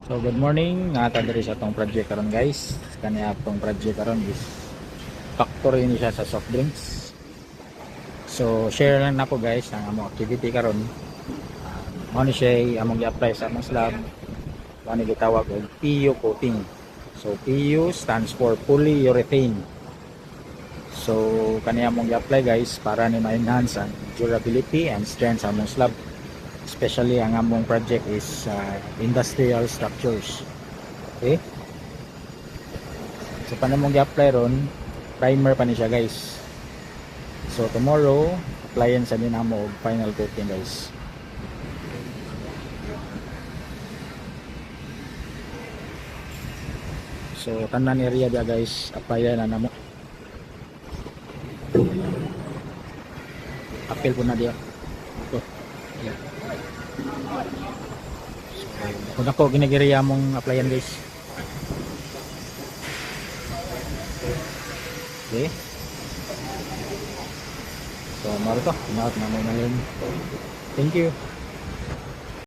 So good morning, nakatagari sa itong project karon guys. Kanya itong project karon is factory ni siya sa soft drinks. So share lang nako guys ang among activity karon. Mao ni siya among i-apply sa among slab. Mao ni gitawag og PU coating. So PU stands for polyurethane. So kanya among i-apply guys para ni ma-enhance ang durability and strength sa among slab. Especially ang among project is industrial structures. Okay? So paano mong i-apply ron, primer pa ni siya guys. So tomorrow, applyan sa din mo og final coating guys. So tanan area dia guys, applyan na namo. Apil po na dia. Ito. Yeah. So, kung ako ginagiriya mong applyan guys. Okay. So, maro to. Thank you.